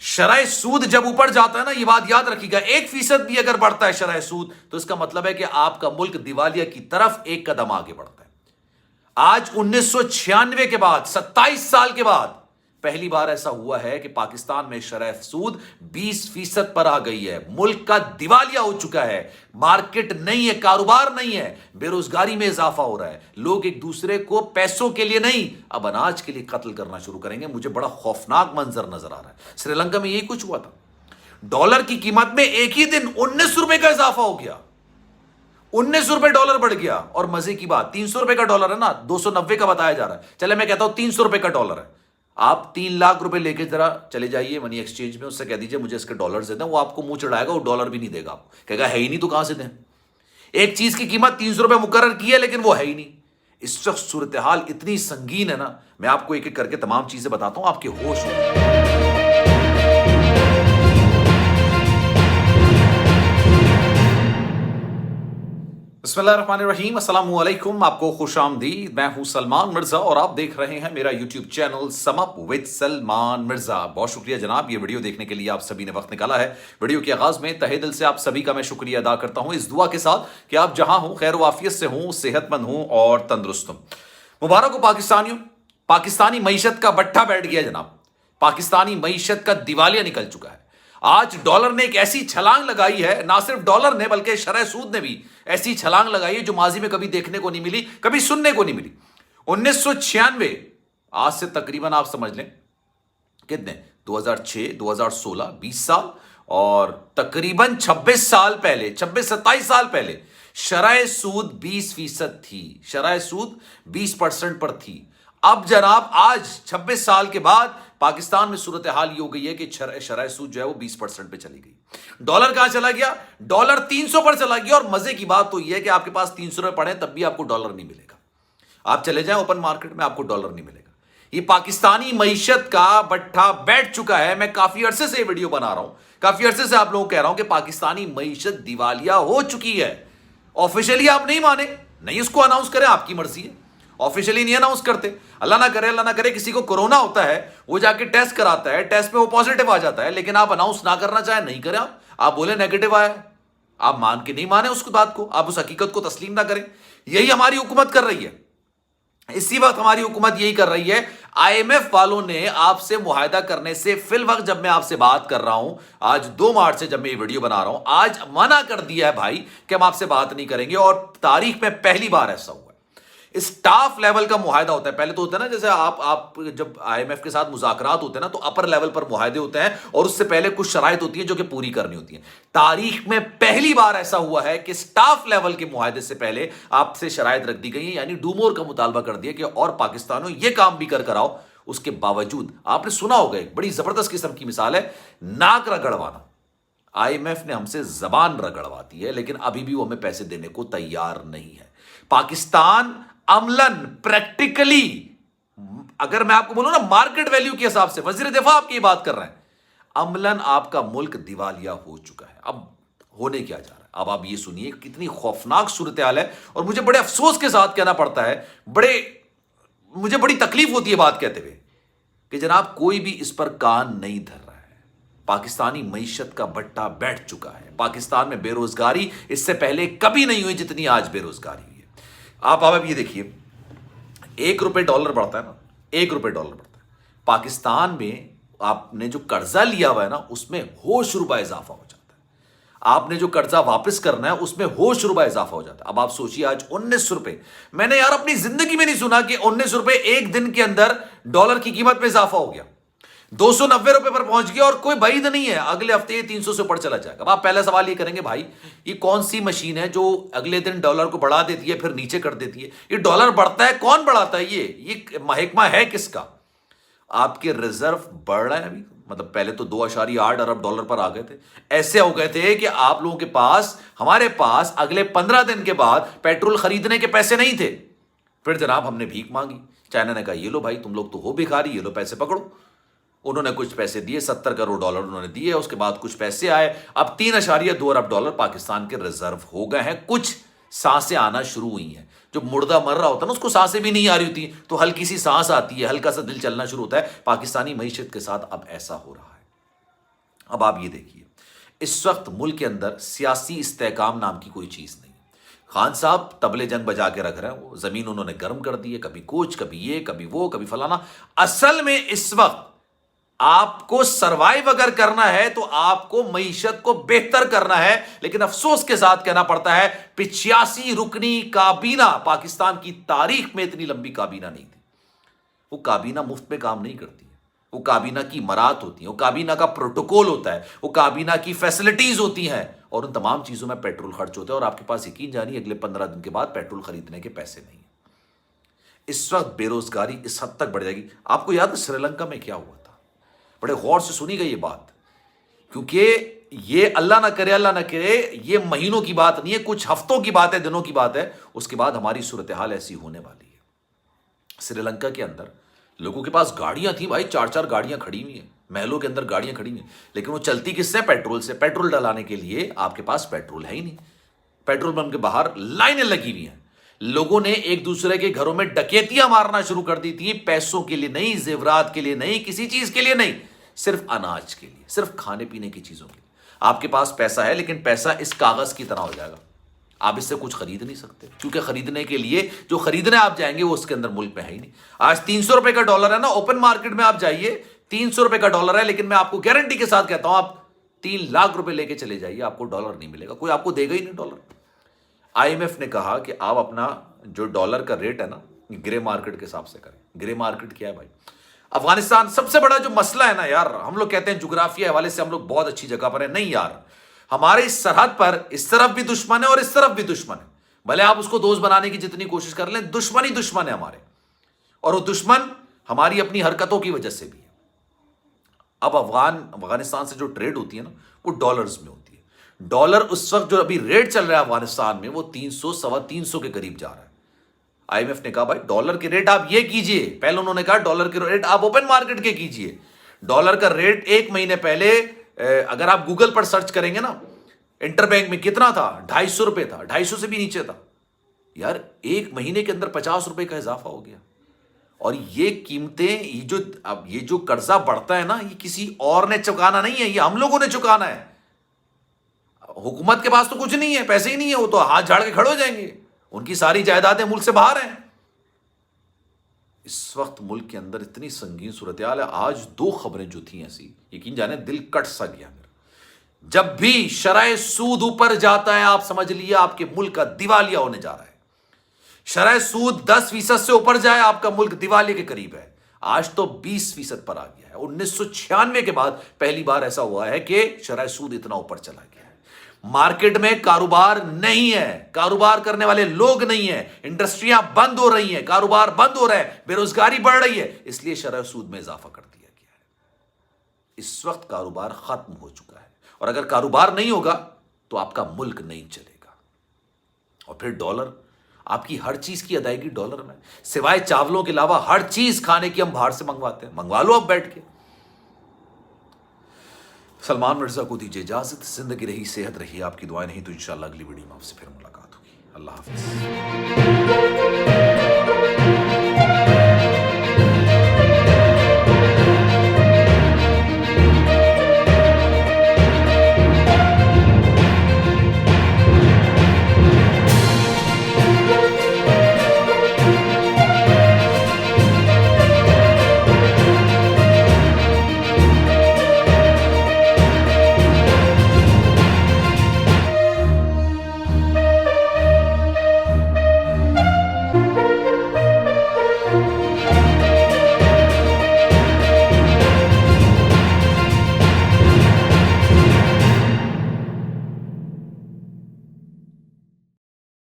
शरह सूद जब ऊपर जाता है ना, ये बात याद रखिएगा, 1% भी अगर बढ़ता है शरह सूद, तो इसका मतलब है कि आपका मुल्क दिवालिया की तरफ एक कदम आगे बढ़ता है। आज 1996 के बाद 27 साल के बाद पहली बार ऐसा हुआ है कि पाकिस्तान में शरह सूद 20% पर आ गई है। मुल्क का दिवालिया हो चुका है, मार्केट नहीं है, कारोबार नहीं है, बेरोजगारी में इजाफा हो रहा है। लोग एक दूसरे को पैसों के लिए नहीं, अब अनाज के लिए कत्ल करना शुरू करेंगे। मुझे बड़ा खौफनाक मंजर नजर आ रहा है। श्रीलंका में यही कुछ हुआ था। डॉलर की कीमत में एक ही दिन 19 रुपए का इजाफा हो गया, 19 रुपए डॉलर बढ़ गया। और मजे की बात, 300 रुपए का डॉलर है ना, 290 का बताया जा रहा है। चले मैं कहता हूं 300 रुपए का डॉलर है। आप 3 लाख रुपए लेके जरा चले जाइए मनी एक्सचेंज में, उससे कह दीजिए मुझे इसके डॉलर दे दें, वो आपको मुंह चढ़ाएगा, वो डॉलर भी नहीं देगा आपको, कहेगा है ही नहीं तो कहां से दें। एक चीज की कीमत 300 रुपए मुकर्रर की है, लेकिन वो है ही नहीं। इस वक्त सूरत हाल इतनी संगीन है ना, मैं आपको एक एक करके तमाम चीजें बताता हूं, आपके होश में। बिस्मिल्लाहिर्रहमानिर्रहीम, अस्सलाम वालेकुम, आपको खुशामदीद। मैं हूं सलमान मिर्जा और आप देख रहे हैं मेरा YouTube channel sum up with Salman Mirza. बहुत शुक्रिया जनाब, ये वीडियो देखने के लिए आप सभी ने वक्त निकाला है। वीडियो के आगाज में तहे दिल से आप सभी का मैं शुक्रिया अदा करता हूं, इस दुआ के साथ कि आप जहां हो खैर वाफियत से हों, सेहतमंद हों और तंदुरुस्त हों। मुबारक हो पाकिस्तानियों, पाकिस्तानी मईशत का बट्ठा बैठ गया जनाब। पाकिस्तानी मईशत का दिवालिया निकल चुका है। आज डॉलर ने एक ऐसी छलांग लगाई है, ना सिर्फ डॉलर ने बल्कि शरह सूद ने भी ऐसी छलांग लगाई है जो माजी में कभी देखने को नहीं मिली, कभी सुनने को नहीं मिली। 1996, आज से तकरीबन आप समझ लें कितने, 2006, 2016, 20 साल और तकरीबन 26 साल पहले, 26-27 साल पहले शरह सूद 20% थी, शरह सूद 20% पर थी। अब जनाब आज 26 साल के बाद पाकिस्तान में सूरत हाल ये हो गई है कि शरह सूद जो है वो 20% पे चली गई। डॉलर कहां चला गया, डॉलर 300 पर चला गया। और मजे की बात तो यह है कि आपके पास 300 रुपए पड़े तब भी आपको डॉलर नहीं मिलेगा। आप चले जाएं ओपन मार्केट में, आपको डॉलर नहीं मिलेगा। ये पाकिस्तानी मईशत का बट्ठा बैठ चुका है। मैं काफी अरसे से वीडियो बना रहा हूं, काफी अरसे से आप लोगों को कह रहा हूं कि पाकिस्तानी मईशत दिवालिया हो चुकी है। ऑफिशियली आप नहीं माने, नहीं इसको अनाउंस करें, आपकी मर्जी है। ऑफिशियली नहीं अनाउंस करते। अल्लाह ना करे किसी को कोरोना होता है, वो जाके टेस्ट कराता है, टेस्ट में वो पॉजिटिव आ जाता है, लेकिन आप अनाउंस ना करना चाहे, नहीं करें, आप बोले नेगेटिव आया, आप मान के नहीं माने उस बात को, आप उस हकीकत को तस्लीम ना करें। यही हमारी हुकूमत कर रही है। इसी वक्त हमारी हुकूमत यही कर रही है। IMF वालों ने आपसे मुआहदा करने से फिल वक्त जब मैं आपसे बात कर रहा हूं, आज 2 मार्च से जब मैं ये वीडियो बना रहा हूं, आज मना कर दिया है भाई कि हम आपसे बात नहीं करेंगे। और तारीख में पहली बार ऐसा हुआ। स्टाफ लेवल का मुआहदा होता है। पहले तो होता है ना, जैसे आप जब IMF के साथ मुज़ाकरात होते हैं ना, तो अपर लेवल पर मुआहदे होते हैं और उससे पहले कुछ शराइत होती है जो कि पूरी करनी होती है। तारीख में पहली बार ऐसा हुआ है कि स्टाफ लेवल के मुआहदे से पहले आपसे शराइत रख दी गई है, यानी डूमोर का मुतालबा कर दिया कि और पाकिस्तानों ये काम भी कर आओ। उसके बावजूद आपने सुना होगा, एक बड़ी जबरदस्त किस्म की मिसाल है, नाक रगड़वाना। IMF ने हमसे जबान रगड़वा दी है, लेकिन अभी भी वो हमें पैसे देने को तैयार नहीं है। पाकिस्तान अमलन प्रैक्टिकली, अगर मैं आपको बोलूं ना मार्केट वैल्यू के हिसाब से, वजीर दिफा आपकी ये बात कर रहे हैं, अमलन आपका मुल्क दिवालिया हो चुका है। अब होने क्या जा रहा है, अब आप ये सुनिए कितनी खौफनाक सूरत हाल है। और मुझे बड़े अफसोस के साथ कहना पड़ता है, मुझे बड़ी तकलीफ होती है बात कहते हुए कि जनाब कोई भी इस पर कान नहीं धर रहा है। पाकिस्तानी मईशत का बट्टा बैठ चुका है। पाकिस्तान में बेरोजगारी इससे पहले कभी नहीं हुई जितनी आज बेरोजगारी हुई है। आप ये देखिए, 1 रुपए डॉलर बढ़ता है ना, 1 रुपए डॉलर बढ़ता है। पाकिस्तान में आपने जो कर्जा लिया हुआ है ना, उसमें होश रुपया इजाफा हो जाता है। आपने जो कर्जा वापस करना है उसमें होश रुपया इजाफा हो जाता है। अब आप सोचिए, आज 19 रुपए, मैंने यार अपनी जिंदगी में नहीं सुना कि 19 रुपए एक दिन के अंदर डॉलर की कीमत में इजाफा हो गया, 290 रुपए पर पहुंच गया। और कोई भाई नहीं है अगले हफ्ते ये 300 से ऊपर चला जाएगा। अब आप पहला सवाल ये करेंगे, भाई ये कौन सी मशीन है जो अगले दिन डॉलर को बढ़ा देती है फिर नीचे कर देती है? ये डॉलर बढ़ता है, कौन बढ़ाता है? ये महकमा है किसका? आपके रिजर्व बढ़ रहा है अभी, मतलब पहले तो 2.8 अरब डॉलर पर आ गए थे। ऐसे हो गए थे कि आप लोगों के पास, हमारे पास अगले 15 दिन के बाद पेट्रोल खरीदने के पैसे नहीं थे। फिर जनाब हमने भीख मांगी। चाइना ने कहा ये लो भाई, तुम लोग तो हो भिखारी, ये लो पैसे पकड़ो। उन्होंने कुछ पैसे दिए, 70 करोड़ डॉलर उन्होंने दिए। उसके बाद कुछ पैसे आए, अब 3.2 अरब डॉलर पाकिस्तान के रिजर्व हो गए हैं। कुछ सांसें आना शुरू हुई हैं। जो मुर्दा मर रहा होता है ना, उसको सांसें भी नहीं आ रही होती, तो हल्की सी सांस आती है, हल्का सा दिल चलना शुरू होता है। पाकिस्तानी मईशत के साथ अब ऐसा हो रहा है। अब आप ये देखिए, इस वक्त मुल्क के अंदर सियासी इस्तेहकाम नाम की कोई चीज नहीं। खान साहब तबले जंग बजा के रख रहे हैं, वो जमीन उन्होंने गर्म कर दी है, कभी कुछ, कभी ये, कभी वो, कभी फलाना। असल में इस वक्त आपको सरवाइव अगर करना है तो आपको मईशत को बेहतर करना है। लेकिन अफसोस के साथ कहना पड़ता है 85 रुकनी काबीना पाकिस्तान की तारीख में इतनी लंबी काबीना नहीं थी। वो काबीना मुफ्त में काम नहीं करती है, वो काबीना की मरात होती है, वो काबीना का प्रोटोकॉल होता है, वो काबीना की फैसिलिटीज होती हैं, और उन तमाम चीजों में पेट्रोल खर्च होता है। और आपके पास यकीन जानिए अगले 15 दिन के बाद पेट्रोल खरीदने के पैसे नहीं है। इस वक्त बेरोजगारी इस हद तक बढ़ जाएगी। आपको याद है श्रीलंका में क्या हुआ था? बड़े गौर से सुनी गई ये बात, क्योंकि ये अल्लाह ना करे ये महीनों की बात नहीं है, कुछ हफ्तों की बात है, दिनों की बात है। उसके बाद हमारी सूरत हाल ऐसी होने वाली है। श्रीलंका के अंदर लोगों के पास गाड़ियां थी भाई, 4-4 गाड़ियां खड़ी हुई हैं, महलों के अंदर गाड़ियां खड़ी हुई हैं, लेकिन वो चलती किससे? पेट्रोल से। पेट्रोल डलाने के लिए आपके पास पेट्रोल है ही नहीं। पेट्रोल पंप के बाहर लाइनें लगी हुई हैं। लोगों ने एक दूसरे के घरों में डकैतियां मारना शुरू कर दी थी, पैसों के लिए नहीं, जेवरात के लिए नहीं, किसी चीज के लिए नहीं, सिर्फ अनाज के लिए, सिर्फ खाने पीने की चीजों के लिए। आपके पास पैसा है, लेकिन पैसा इस कागज की तरह हो जाएगा, आप इससे कुछ खरीद नहीं सकते, क्योंकि खरीदने के लिए जो खरीदने आप जाएंगे वो उसके अंदर मुल्क में है ही नहीं। आज 300 रुपए का डॉलर है ना, ओपन मार्केट में आप जाइए 300 रुपए का डॉलर है, लेकिन मैं आपको गारंटी के साथ कहता हूं आप 3 लाख रुपए लेके चले जाइए, आपको डॉलर नहीं मिलेगा, कोई आपको देगा ही नहीं डॉलर। IMF ने कहा कि आप अपना जो डॉलर का रेट है ना, ग्रे मार्केट के हिसाब से करें। ग्रे मार्केट क्या है भाई? अफगानिस्तान सबसे बड़ा जो मसला है ना यार, हम लोग कहते हैं जुग्राफिया हवाले से हम लोग बहुत अच्छी जगह पर है, नहीं यार, हमारे इस सरहद पर इस तरफ भी दुश्मन है और इस तरफ भी दुश्मन है। भले आप उसको दोस्त बनाने की जितनी कोशिश कर लें, दुश्मन ही दुश्मन है हमारे, और वो दुश्मन हमारी अपनी हरकतों की वजह से भी है। अब अफगानिस्तान से जो ट्रेड होती है ना, वो डॉलर्स में होती है। डॉलर उस वक्त जो अभी रेट चल रहा है अफगानिस्तान में, वो 300 सवा 300 के करीब जा रहा है। IMF ने कहा भाई डॉलर के रेट आप ये कीजिए, पहले उन्होंने कहा डॉलर के रेट आप ओपन मार्केट के कीजिए। डॉलर का रेट 1 महीने पहले अगर आप गूगल पर सर्च करेंगे ना, इंटरबैंक में कितना था? 250 रुपए था, 250 से भी नीचे था यार। 1 महीने के अंदर 50 रुपए का इजाफा हो गया। और ये कीमतें, ये जो कर्जा बढ़ता है ना, ये किसी और ने चुकाना नहीं है, ये हम लोगों ने चुकाना है। हुकूमत के पास तो कुछ नहीं है, पैसे ही नहीं है, वो तो हाथ झाड़ के खड़े हो जाएंगे, उनकी सारी जायदादें मुल्क से बाहर हैं। इस वक्त मुल्क के अंदर इतनी संगीन सूरत हाल है। आज 2 खबरें जो थी ऐसी, यकीन जाने दिल कट सा गया मेरा। जब भी शरह सूद ऊपर जाता है, आप समझ लिए आपके मुल्क का दिवालिया होने जा रहा है। शरह सूद 10% से ऊपर जाए, आपका मुल्क दिवालिये के करीब है। आज तो 20% पर आ गया है। 1996 के बाद पहली बार ऐसा हुआ है कि शरह सूद इतना ऊपर चला गया है। मार्केट में कारोबार नहीं है, कारोबार करने वाले लोग नहीं है, इंडस्ट्रियां बंद हो रही हैं, कारोबार बंद हो रहा है, बेरोजगारी बढ़ रही है, इसलिए शरह सूद में इजाफा कर दिया गया है। इस वक्त कारोबार खत्म हो चुका है, और अगर कारोबार नहीं होगा तो आपका मुल्क नहीं चलेगा। और फिर डॉलर, आपकी हर चीज की अदायगी डॉलर में, सिवाय चावलों के अलावा हर चीज खाने की हम बाहर से मंगवाते हैं। मंगवा लो अब बैठ के। सलमान मिर्जा को दीजिए इजाजत। जिंदगी रही, सेहत रही, आपकी दुआएं नहीं तो इंशाल्लाह अगली वीडियो में आपसे फिर मुलाकात होगी। अल्लाह हाफिज।